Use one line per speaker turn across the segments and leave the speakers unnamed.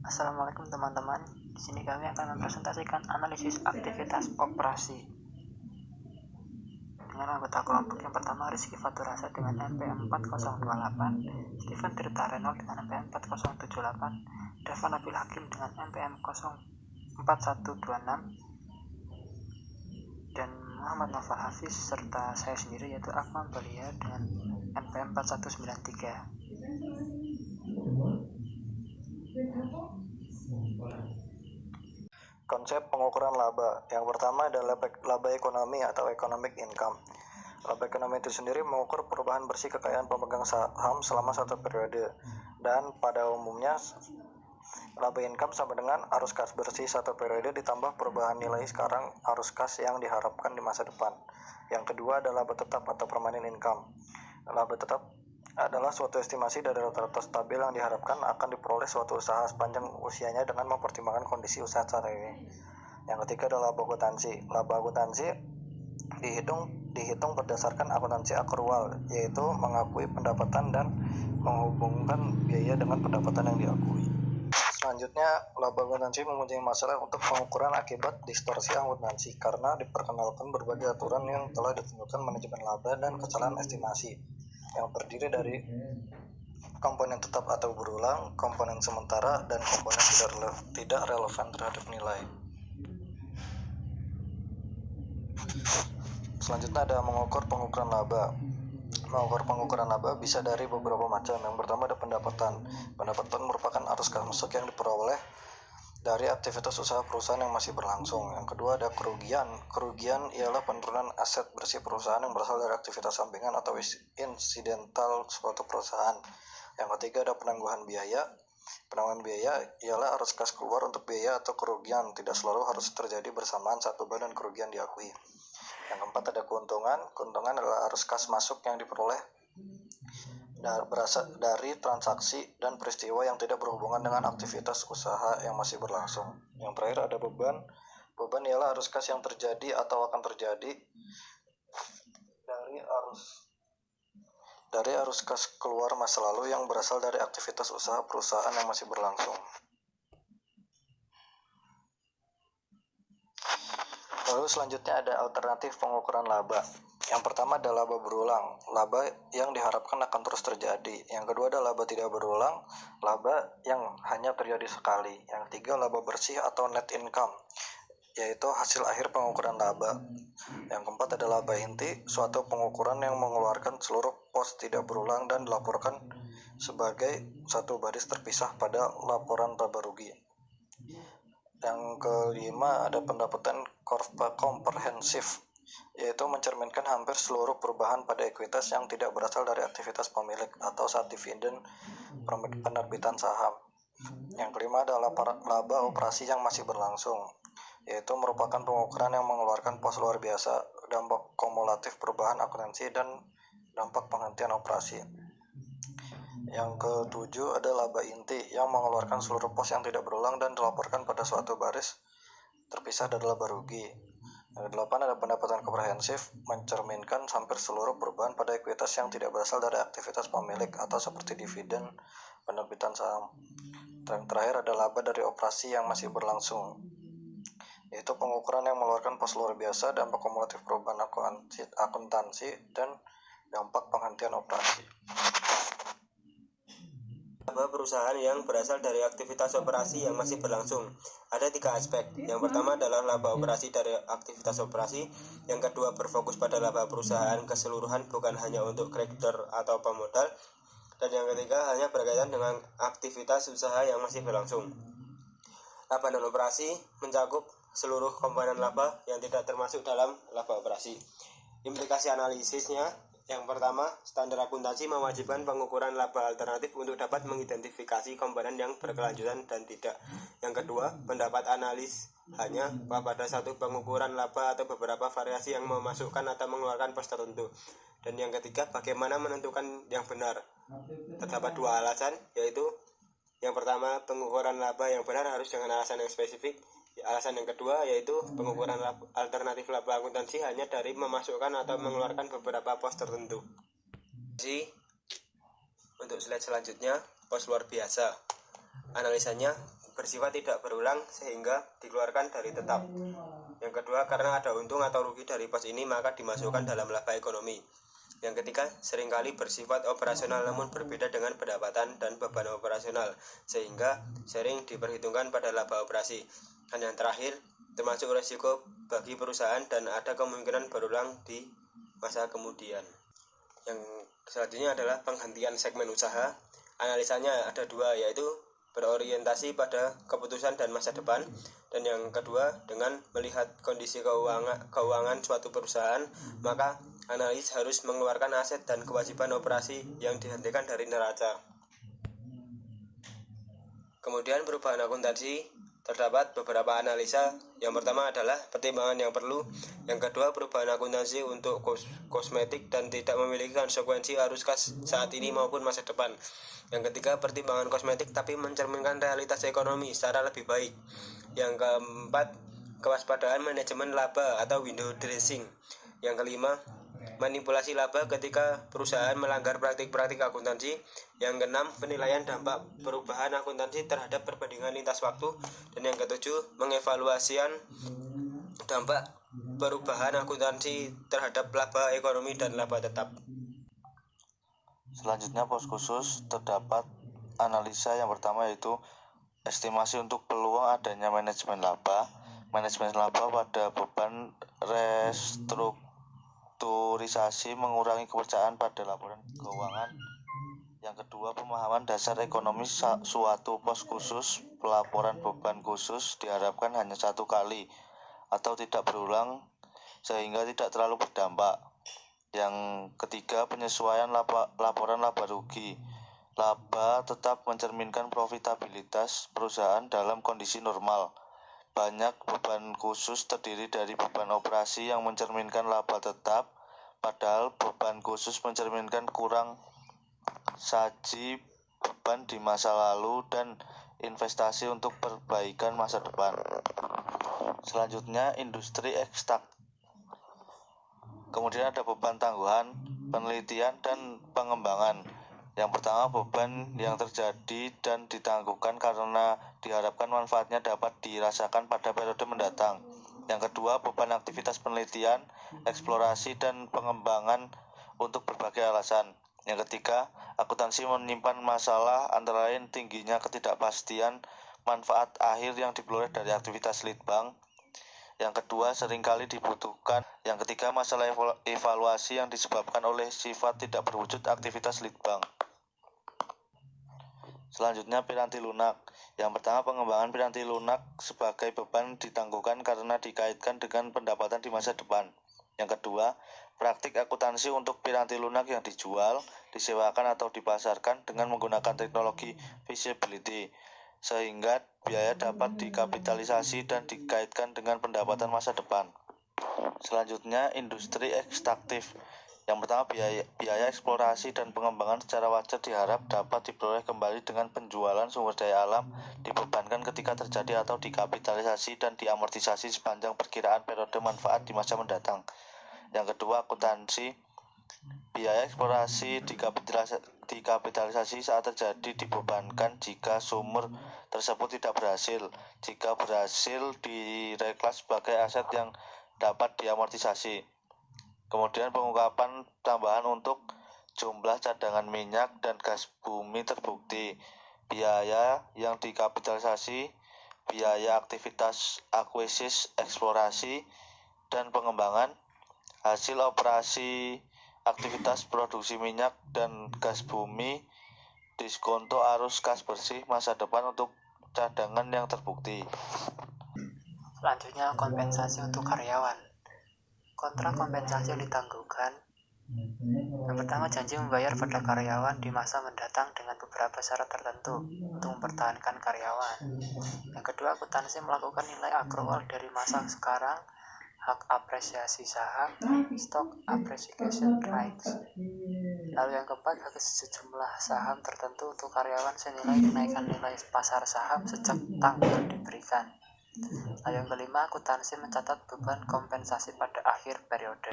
Assalamualaikum teman-teman. Di sini kami akan mempresentasikan analisis aktivitas operasi dengan anggota kelompok yang pertama Rizky Faturasa dengan NPM 4028, Steven Tirta Renault dengan NPM 4078, Dava Nabil Hakim dengan NPM 04126, dan Muhammad Novel Hafiz serta saya sendiri yaitu Akmal Balia dengan NPM 4193.
Konsep pengukuran laba. Yang pertama adalah laba ekonomi atau economic income. Laba ekonomi itu sendiri mengukur perubahan bersih kekayaan pemegang saham selama satu periode. Dan pada umumnya laba income sama dengan arus kas bersih satu periode ditambah perubahan nilai sekarang arus kas yang diharapkan di masa depan. Yang kedua adalah laba tetap atau permanent income. Laba tetap adalah suatu estimasi dari rata-rata stabil yang diharapkan akan diperoleh suatu usaha sepanjang usianya dengan mempertimbangkan kondisi usaha saat ini. Yang ketiga adalah laba akuntansi. Laba akuntansi dihitung berdasarkan akuntansi akrual, yaitu mengakui pendapatan dan menghubungkan biaya dengan pendapatan yang diakui. Selanjutnya, laba akuntansi mempunyai masalah untuk pengukuran akibat distorsi akuntansi karena diperkenalkan berbagai aturan yang telah ditentukan manajemen laba dan kesalahan estimasi yang terdiri dari komponen tetap atau berulang, komponen sementara, dan komponen tidak relevan terhadap nilai. Selanjutnya ada mengukur pengukuran laba. Mengukur pengukuran laba bisa dari beberapa macam. Yang pertama ada pendapatan. Pendapatan merupakan arus kas masuk yang diperoleh dari aktivitas usaha perusahaan yang masih berlangsung. Yang kedua ada kerugian. Kerugian ialah penurunan aset bersih perusahaan yang berasal dari aktivitas sampingan atau insidental suatu perusahaan. Yang ketiga ada penangguhan biaya. Penangguhan biaya ialah arus kas keluar untuk biaya atau kerugian. Tidak selalu harus terjadi bersamaan saat beban dan kerugian diakui. Yang keempat ada keuntungan. Keuntungan adalah arus kas masuk yang diperoleh berasal dari transaksi dan peristiwa yang tidak berhubungan dengan aktivitas usaha yang masih berlangsung. Yang terakhir ada beban. Beban ialah arus kas yang terjadi atau akan terjadi dari arus kas keluar masa lalu yang berasal dari aktivitas usaha perusahaan yang masih berlangsung. Lalu selanjutnya ada alternatif pengukuran laba. Yang pertama adalah laba berulang, laba yang diharapkan akan terus terjadi. Yang kedua adalah laba tidak berulang, laba yang hanya terjadi sekali. Yang ketiga laba bersih atau net income, yaitu hasil akhir pengukuran laba. Yang keempat adalah laba inti, suatu pengukuran yang mengeluarkan seluruh pos tidak berulang dan dilaporkan sebagai satu baris terpisah pada laporan laba rugi. Yang kelima ada pendapatan komprehensif, yaitu mencerminkan hampir seluruh perubahan pada ekuitas yang tidak berasal dari aktivitas pemilik atau saat dividen penerbitan saham. Yang kelima adalah laba operasi yang masih berlangsung, yaitu merupakan pengukuran yang mengeluarkan pos luar biasa, dampak kumulatif perubahan akuntansi, dan dampak penghentian operasi. Yang ketujuh ada laba inti yang mengeluarkan seluruh pos yang tidak berulang dan dilaporkan pada suatu baris terpisah dari laba rugi. Yang kedelapan ada pendapatan komprehensif, mencerminkan hampir seluruh perubahan pada ekuitas yang tidak berasal dari aktivitas pemilik atau seperti dividen penerbitan saham. Dan terakhir ada laba dari operasi yang masih berlangsung, yaitu pengukuran yang mengeluarkan pos luar biasa, dampak kumulatif perubahan akuntansi, dan dampak penghentian operasi.
Laba perusahaan yang berasal dari aktivitas operasi yang masih berlangsung. Ada 3 aspek. Yang pertama adalah laba operasi dari aktivitas operasi. Yang kedua berfokus pada laba perusahaan keseluruhan, bukan hanya untuk kreditor atau pemodal. Dan yang ketiga hanya berkaitan dengan aktivitas usaha yang masih berlangsung. Laba non operasi mencakup seluruh komponen laba yang tidak termasuk dalam laba operasi. Implikasi analisisnya. Yang pertama, standar akuntansi mewajibkan pengukuran laba alternatif untuk dapat mengidentifikasi komponen yang berkelanjutan dan tidak. Yang kedua, pendapat analis hanya pada satu pengukuran laba atau beberapa variasi yang memasukkan atau mengeluarkan pos tertentu. Dan yang ketiga, bagaimana menentukan yang benar. Terdapat 2 alasan, yaitu yang pertama, pengukuran laba yang benar harus dengan alasan yang spesifik. Alasan yang kedua yaitu pengukuran alternatif laba akuntansi hanya dari memasukkan atau mengeluarkan beberapa pos tertentu. Untuk slide selanjutnya, pos luar biasa. Analisanya bersifat tidak berulang sehingga dikeluarkan dari tetap. Yang kedua, karena ada untung atau rugi dari pos ini maka dimasukkan dalam laba ekonomi. Yang ketiga, seringkali bersifat operasional namun berbeda dengan pendapatan dan beban operasional sehingga sering diperhitungkan pada laba operasi. Dan yang terakhir, termasuk resiko bagi perusahaan dan ada kemungkinan berulang di masa kemudian. Yang selanjutnya adalah penghentian segmen usaha. Analisanya ada dua, yaitu berorientasi pada keputusan dan masa depan, dan yang kedua dengan melihat kondisi keuangan suatu perusahaan, maka analis harus mengeluarkan aset dan kewajiban operasi yang dihentikan dari neraca. Kemudian perubahan akuntansi, terdapat beberapa analisa. Yang pertama adalah pertimbangan yang perlu. Yang kedua, perubahan akuntansi untuk kosmetik dan tidak memiliki konsekuensi arus kas saat ini maupun masa depan. Yang ketiga, pertimbangan kosmetik tapi mencerminkan realitas ekonomi secara lebih baik. Yang keempat, kewaspadaan manajemen laba atau window dressing. Yang kelima, manipulasi laba ketika perusahaan melanggar praktik-praktik akuntansi. Yang keenam, penilaian dampak perubahan akuntansi terhadap perbandingan lintas waktu. Dan yang ketujuh, mengevaluasian dampak perubahan akuntansi terhadap laba ekonomi dan laba tetap.
Selanjutnya pos khusus, terdapat analisa yang pertama yaitu estimasi untuk peluang adanya manajemen laba. Manajemen laba pada beban restrukturisasi mengurangi kepercayaan pada laporan keuangan. Yang kedua, pemahaman dasar ekonomi suatu pos khusus. Pelaporan beban khusus diharapkan hanya satu kali atau tidak berulang sehingga tidak terlalu berdampak. Yang ketiga, penyesuaian laporan laba rugi. Laba tetap mencerminkan profitabilitas perusahaan dalam kondisi normal. Banyak beban khusus terdiri dari beban operasi yang mencerminkan laba tetap, padahal beban khusus mencerminkan kurang saji beban di masa lalu dan investasi untuk perbaikan masa depan. Selanjutnya, industri ekstrak. Kemudian ada beban tangguhan, penelitian, dan pengembangan. Yang pertama, beban yang terjadi dan ditangguhkan karena diharapkan manfaatnya dapat dirasakan pada periode mendatang. Yang kedua, beban aktivitas penelitian, eksplorasi, dan pengembangan untuk berbagai alasan. Yang ketiga, akuntansi menyimpan masalah antara lain tingginya ketidakpastian manfaat akhir yang diperoleh dari aktivitas lead bank. Yang kedua, seringkali dibutuhkan. Yang ketiga, masalah evaluasi yang disebabkan oleh sifat tidak berwujud aktivitas lead bank. Selanjutnya, piranti lunak. Yang pertama, pengembangan piranti lunak sebagai beban ditangguhkan karena dikaitkan dengan pendapatan di masa depan. Yang kedua, praktik akuntansi untuk piranti lunak yang dijual, disewakan atau dipasarkan dengan menggunakan teknologi visibility, sehingga biaya dapat dikapitalisasi dan dikaitkan dengan pendapatan masa depan. Selanjutnya, industri ekstraktif. Yang pertama, biaya eksplorasi dan pengembangan secara wajar diharap dapat diperoleh kembali dengan penjualan sumber daya alam dibebankan ketika terjadi atau dikapitalisasi dan diamortisasi sepanjang perkiraan periode manfaat di masa mendatang. Yang kedua, akuntansi. Biaya eksplorasi dikapitalisasi saat terjadi dibebankan jika sumber tersebut tidak berhasil. Jika berhasil, direklas sebagai aset yang dapat diamortisasi. Kemudian pengungkapan tambahan untuk jumlah cadangan minyak dan gas bumi terbukti. Biaya yang dikapitalisasi, biaya aktivitas akuisis, eksplorasi, dan pengembangan, hasil operasi aktivitas produksi minyak dan gas bumi, diskonto arus kas bersih masa depan untuk cadangan yang terbukti.
Selanjutnya, kompensasi untuk karyawan. Kontrak kompensasi yang ditangguhkan. Yang pertama, janji membayar pada karyawan di masa mendatang dengan beberapa syarat tertentu untuk mempertahankan karyawan. Yang kedua, akuntansi melakukan nilai akrual dari masa sekarang, hak apresiasi saham, stock appreciation rights. Lalu yang keempat, hak sejumlah saham tertentu untuk karyawan senilai kenaikan nilai pasar saham sejak tanggal diberikan. Lalu yang kelima, akuntansi mencatat beban kompensasi pada akhir periode.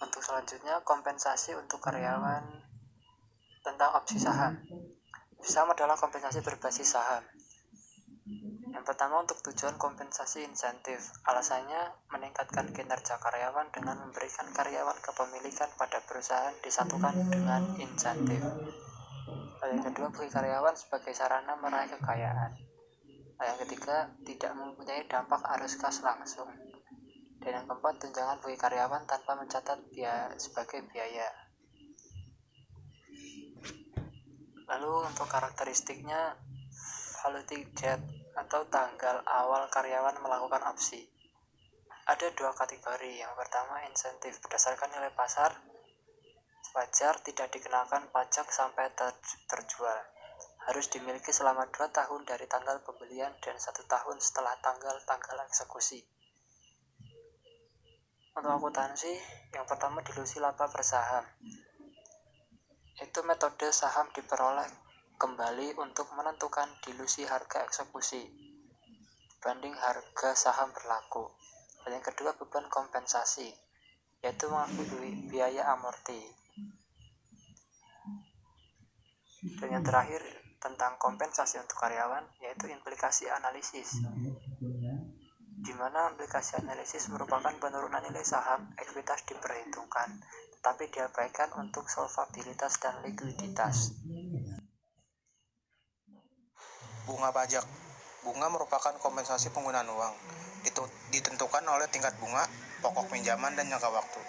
Untuk selanjutnya, kompensasi untuk karyawan tentang opsi saham. Saham adalah kompensasi berbasis saham. Yang pertama, untuk tujuan kompensasi insentif. Alasannya meningkatkan kinerja karyawan dengan memberikan karyawan kepemilikan pada perusahaan disatukan dengan insentif. Yang kedua, bagi karyawan sebagai sarana meraih kekayaan. Yang ketiga, tidak mempunyai dampak arus kas langsung. Dan yang keempat, tunjangan bagi karyawan tanpa mencatat sebagai biaya. Lalu untuk karakteristiknya, validity date atau tanggal awal karyawan melakukan opsi. Ada dua kategori. Yang pertama, insentif berdasarkan nilai pasar. Wajar tidak dikenakan pajak sampai terjual. Harus dimiliki selama 2 tahun dari tanggal pembelian dan 1 tahun setelah tanggal eksekusi. Untuk akuntansi, yang pertama dilusi laba per saham. Itu metode saham diperoleh kembali untuk menentukan dilusi harga eksekusi dibanding harga saham berlaku. Dan yang kedua, beban kompensasi, yaitu mengakui biaya amorti. Dan yang terakhir tentang kompensasi untuk karyawan, yaitu implikasi analisis, di mana implikasi analisis merupakan penurunan nilai saham, ekuitas diperhitungkan, tetapi diabaikan untuk solvabilitas dan likuiditas.
Bunga pajak. Bunga merupakan kompensasi penggunaan uang. Ditentukan oleh tingkat bunga, pokok pinjaman, dan jangka waktu.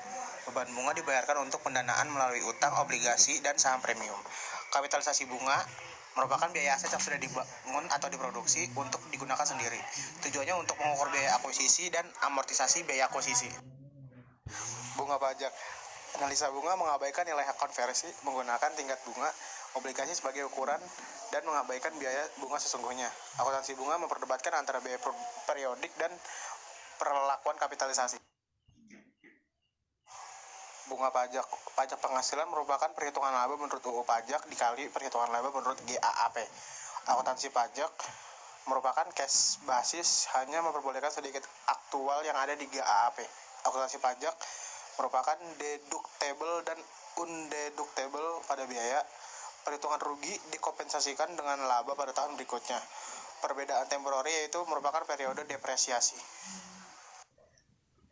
Beban bunga dibayarkan untuk pendanaan melalui utang, obligasi, dan saham premium. Kapitalisasi bunga merupakan biaya aset yang sudah dibangun atau diproduksi untuk digunakan sendiri. Tujuannya untuk mengukur biaya akuisisi dan amortisasi biaya akuisisi. Bunga pajak. Analisa bunga mengabaikan nilai konversi menggunakan tingkat bunga, obligasi sebagai ukuran, dan mengabaikan biaya bunga sesungguhnya. Akuntansi bunga memperdebatkan antara biaya periodik dan perlakuan kapitalisasi. Bunga pajak. Pajak penghasilan merupakan perhitungan laba menurut UU Pajak dikali perhitungan laba menurut GAAP. Akuntansi pajak merupakan cash basis, hanya memperbolehkan sedikit aktual yang ada di GAAP. Akuntansi pajak merupakan deductible dan undeductible pada biaya. Perhitungan rugi dikompensasikan dengan laba pada tahun berikutnya. Perbedaan temporary yaitu merupakan periode depresiasi.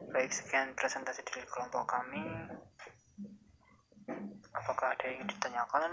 Baik, sekian presentasi dari kelompok kami. Apakah ada yang ditanyakan?